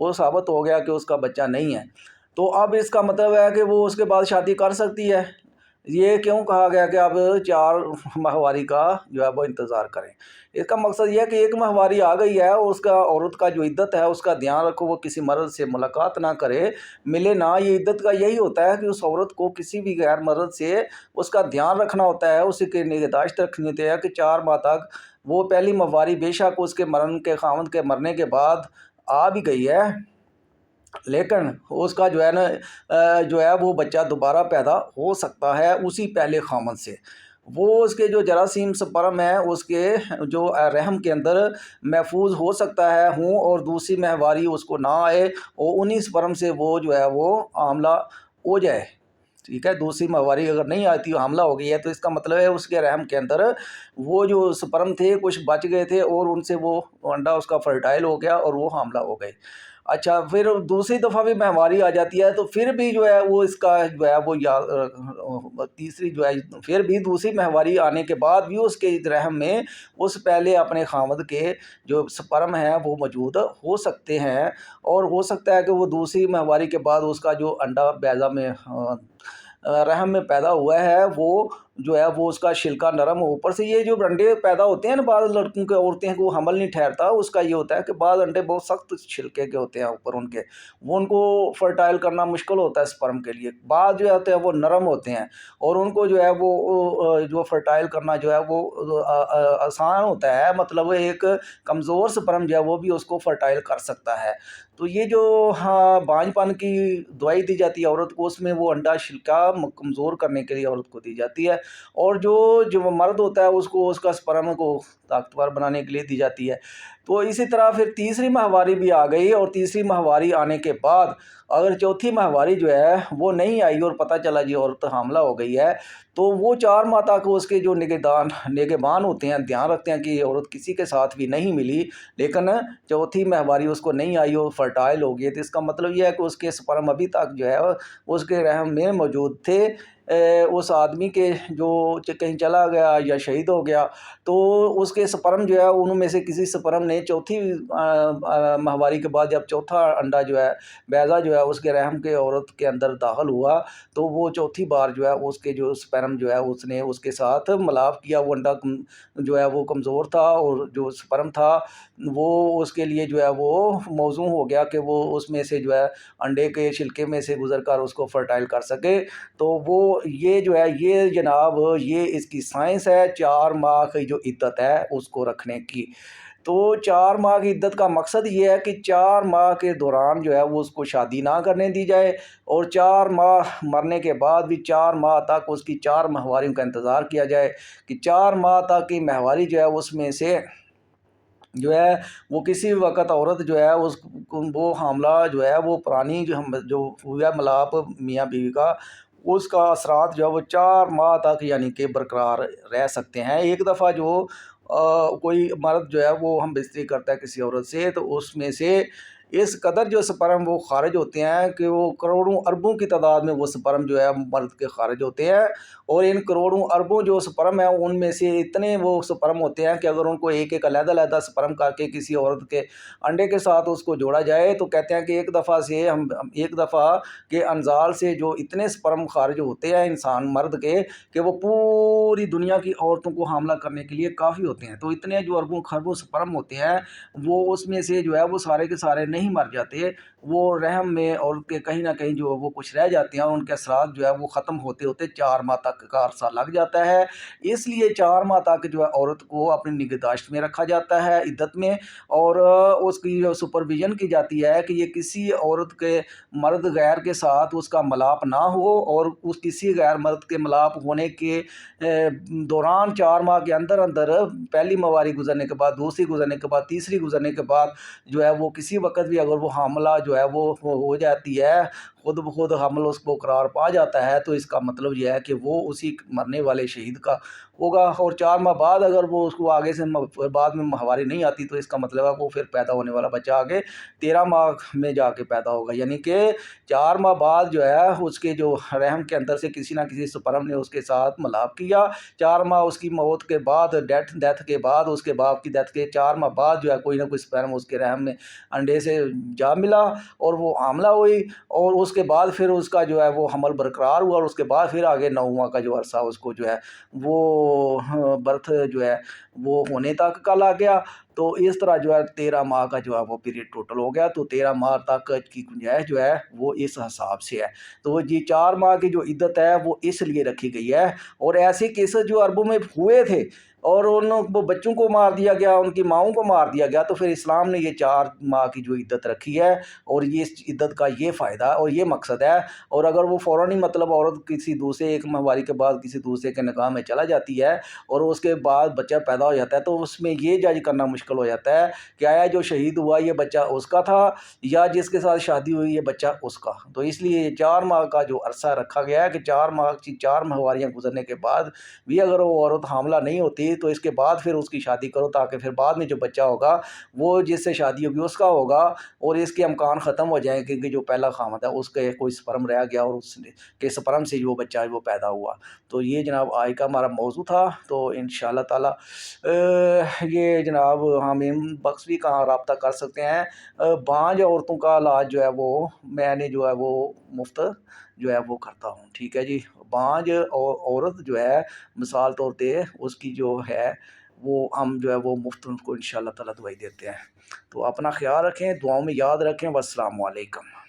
وہ ثابت ہو گیا کہ اس کا بچہ نہیں ہے، تو اب اس کا مطلب ہے کہ وہ اس کے بعد شادی کر سکتی ہے۔ یہ کیوں کہا گیا کہ اب 4 ماہواری کا جو ہے وہ انتظار کریں؟ اس کا مقصد یہ ہے کہ ایک ماہواری آ گئی ہے، اور اس کا عورت کا جو عدت ہے اس کا دھیان رکھو، وہ کسی مرد سے ملاقات نہ کرے، ملے نہ۔ یہ عدت کا یہی ہوتا ہے کہ اس عورت کو کسی بھی غیر مرد سے اس کا دھیان رکھنا ہوتا ہے، اسی کی نگہداشت رکھنی ہوتی ہے کہ 4 ماہ تک وہ پہلی ماہواری بے شک اس کے خاوند کے مرنے کے بعد آ بھی گئی ہے، لیکن اس کا جو ہے نا جو ہے وہ بچہ دوبارہ پیدا ہو سکتا ہے اسی پہلے خامد سے۔ وہ اس کے جو جراثیم سپرم ہے اس کے جو رحم کے اندر محفوظ ہو سکتا ہے اور دوسری ماہواری اس کو نہ آئے، اور انہی سپرم سے وہ جو ہے وہ حاملہ ہو جائے۔ ٹھیک ہے، دوسری ماہواری اگر نہیں آتی، حاملہ ہو گئی ہے، تو اس کا مطلب ہے اس کے رحم کے اندر وہ جو سپرم تھے کچھ بچ گئے تھے، اور ان سے وہ انڈا اس کا فرٹائل ہو گیا اور وہ حاملہ ہو گئی۔ اچھا، پھر دوسری دفعہ بھی ماہواری آ جاتی ہے، تو پھر بھی جو ہے وہ اس کا جو ہے وہ تیسری جو ہے پھر بھی دوسری ماہواری آنے کے بعد بھی اس کے رحم میں اس پہلے اپنے خامد کے جو سپرم ہیں وہ موجود ہو سکتے ہیں، اور ہو سکتا ہے کہ وہ دوسری ماہواری کے بعد اس کا جو انڈا بیضہ میں رحم میں پیدا ہوا ہے وہ جو ہے وہ اس کا چھلکا نرم ہو۔ اوپر سے یہ جو انڈے پیدا ہوتے ہیں نا بعض لڑکوں کے، عورتیں کو حمل نہیں ٹھہرتا، اس کا یہ ہوتا ہے کہ بعض انڈے بہت سخت چھلکے کے ہوتے ہیں اوپر ان کے، وہ ان کو فرٹائل کرنا مشکل ہوتا ہے سپرم کے لیے۔ بعض جو ہوتے ہیں وہ نرم ہوتے ہیں، اور ان کو جو ہے وہ جو فرٹائل کرنا جو ہے وہ آسان ہوتا ہے، مطلب ایک کمزور سپرم جو ہے وہ بھی اس کو فرٹائل کر سکتا ہے۔ تو یہ جو بانجھ پن کی دوائی دی جاتی ہے عورت کو، اس میں وہ انڈا چھلکا کمزور کرنے کے لیے عورت کو دی جاتی ہے، اور جو مرد ہوتا ہے اس کو اس کا سپرم کو طاقتور بنانے کے لیے دی جاتی ہے۔ تو اسی طرح پھر تیسری ماہواری بھی آ گئی، اور تیسری ماہواری آنے کے بعد اگر چوتھی ماہواری جو ہے وہ نہیں آئی اور پتہ چلا جی عورت حاملہ ہو گئی ہے، تو وہ 4 ماہ تک اس کے جو نگہبان ہوتے ہیں دھیان رکھتے ہیں کہ یہ عورت کسی کے ساتھ بھی نہیں ملی، لیکن چوتھی ماہواری اس کو نہیں آئی اور فرٹائل ہو گئی، تو اس کا مطلب یہ ہے کہ اس کے سپرم ابھی تک جو ہے اس کے رحم میں موجود تھے۔ اس آدمی کے جو کہیں چلا گیا یا شہید ہو گیا، تو اس کے سپرم جو ہے ان میں سے کسی سپرم نے چوتھی ماہواری کے بعد جب چوتھا انڈا جو ہے بیضہ جو ہے اس کے رحم کے عورت کے اندر داخل ہوا، تو وہ چوتھی بار جو ہے اس کے جو سپرم جو ہے اس نے اس کے ساتھ ملاپ کیا، وہ انڈا جو ہے وہ کمزور تھا، اور جو سپرم تھا وہ اس کے لیے جو ہے وہ موزوں ہو گیا کہ وہ اس میں سے جو ہے انڈے کے چھلکے میں سے گزر کر اس کو فرٹائل کر سکے۔ تو وہ یہ جو ہے یہ جناب یہ اس کی سائنس ہے 4 ماہ کی جو عدت ہے اس کو رکھنے کی۔ تو 4 ماہ کی عدت کا مقصد یہ ہے کہ 4 ماہ کے دوران جو ہے وہ اس کو شادی نہ کرنے دی جائے، اور 4 ماہ مرنے کے بعد بھی 4 ماہ تک اس کی 4 ماہواریوں کا انتظار کیا جائے، کہ 4 ماہ تک کی ماہواری جو ہے اس میں سے جو ہے وہ کسی وقت عورت جو ہے وہ حاملہ جو ہے وہ پرانی جو ہوا ملاپ میاں بیوی کا، اس کا اثرات جو ہے وہ 4 ماہ تک یعنی کہ برقرار رہ سکتے ہیں۔ ایک دفعہ جو کوئی مرد جو ہے وہ ہم بستری کرتا ہے کسی عورت سے، تو اس میں سے اس قدر جو سپرم وہ خارج ہوتے ہیں کہ وہ کروڑوں اربوں کی تعداد میں وہ سپرم جو ہے مرد کے خارج ہوتے ہیں، اور ان کروڑوں اربوں جو سپرم ہیں ان میں سے اتنے وہ سپرم ہوتے ہیں کہ اگر ان کو ایک ایک علیحدہ علیحدہ سپرم کر کے کسی عورت کے انڈے کے ساتھ اس کو جوڑا جائے، تو کہتے ہیں کہ ایک دفعہ کے انزال سے جو اتنے سپرم خارج ہوتے ہیں انسان مرد کے کہ وہ پوری دنیا کی عورتوں کو حاملہ کرنے کے لیے کافی ہوتے ہیں۔ تو اتنے جو اربوں خربوں سپرم ہوتے ہیں وہ اس میں سے جو ہے وہ سارے کے سارے نہیں مر جاتے، وہ رحم میں اور کے کہیں نہ کہیں جو وہ کچھ رہ جاتے ہیں، اور ان کے اثرات جو ہے وہ ختم ہوتے ہوتے 4 ماہ تک کا عرصہ لگ جاتا ہے۔ اس لیے 4 ماہ تک جو ہے عورت کو اپنی نگہداشت میں رکھا جاتا ہے عدت میں، اور اس کی جو سپرویژن کی جاتی ہے کہ یہ کسی عورت کے مرد غیر کے ساتھ اس کا ملاپ نہ ہو، اور اس کسی غیر مرد کے ملاپ ہونے کے دوران 4 ماہ کے اندر پہلی ماہواری گزرنے کے بعد، دوسری گزرنے کے بعد، تیسری گزرنے کے بعد جو ہے وہ کسی وقت بھی اگر وہ حاملہ جو ہے وہ ہو جاتی ہے، خود بخود حمل اس کو قرار پا جاتا ہے تو اس کا مطلب یہ ہے کہ وہ اسی مرنے والے شہید کا ہوگا، اور 4 ماہ بعد اگر وہ اس کو آگے سے بعد میں ماہواری نہیں آتی تو اس کا مطلب ہے وہ پھر پیدا ہونے والا بچہ آگے 13 ماہ میں جا کے پیدا ہوگا، یعنی کہ 4 ماہ بعد جو ہے اس کے جو رحم کے اندر سے کسی نہ کسی سپرم نے اس کے ساتھ ملاپ کیا، 4 ماہ اس کی موت کے بعد ڈیتھ کے بعد اس کے باپ کی ڈیتھ کے 4 ماہ بعد جو ہے کوئی نہ کوئی سپرم اس کے رحم میں انڈے سے جا ملا اور وہ حاملہ ہوئی، اور اس کے بعد پھر اس کا جو ہے وہ حمل برقرار ہوا، اور اس کے بعد پھر آگے 9 ماہ کا جو عرصہ اس کو جو ہے وہ برتھ جو ہے وہ ہونے تک کا لگ گیا۔ تو اس طرح جو ہے 13 ماہ کا جو ہے وہ پیریڈ ٹوٹل ہو گیا، تو 13 ماہ تک کی گنجائش جو ہے وہ اس حساب سے ہے۔ تو یہ 4 ماہ کی جو عدت ہے وہ اس لیے رکھی گئی ہے، اور ایسے کیسز جو عربوں میں ہوئے تھے اور ان وہ بچوں کو مار دیا گیا، ان کی ماؤں کو مار دیا گیا، تو پھر اسلام نے یہ 4 ماہ کی جو عدت رکھی ہے، اور یہ اس عدت کا یہ فائدہ اور یہ مقصد ہے۔ اور اگر وہ فوراً ہی مطلب عورت کسی دوسرے ایک ماہواری کے بعد کسی دوسرے کے نکاح میں چلا جاتی ہے اور اس کے بعد بچہ پیدا ہو جاتا ہے، تو اس میں یہ جج کرنا مشکل ہو جاتا ہے کہ آیا جو شہید ہوا یہ بچہ اس کا تھا یا جس کے ساتھ شادی ہوئی یہ بچہ اس کا۔ تو اس لیے یہ 4 ماہ کا جو عرصہ رکھا گیا ہے کہ 4 ماہ کی 4 ماہواریاں گزرنے کے بعد بھی اگر وہ عورت حاملہ نہیں ہوتی تو اس کے بعد پھر اس کی شادی کرو، تاکہ پھر بعد میں جو بچہ ہوگا وہ جس سے شادی ہوگی اس کا ہوگا، اور اس کے امکان ختم ہو جائیں کہ جو پہلا خامد ہے اس کے کوئی سپرم رہ گیا اور اس کے سپرم سے جو بچہ ہے وہ پیدا ہوا۔ تو یہ جناب آج کا ہمارا موضوع تھا، تو انشاءاللہ تعالی یہ جناب ہم ان بخش بھی کہاں رابطہ کر سکتے ہیں، بانجھ عورتوں کا علاج جو ہے وہ میں نے جو ہے وہ مفت جو ہے وہ کرتا ہوں، ٹھیک ہے جی۔ بانجھ عورت جو ہے مثال طور پہ اس کی جو ہے وہ ہم جو ہے وہ مفت ان کو انشاءاللہ تعالی دوائی دیتے ہیں۔ تو اپنا خیال رکھیں، دعاؤں میں یاد رکھیں، والسلام علیکم۔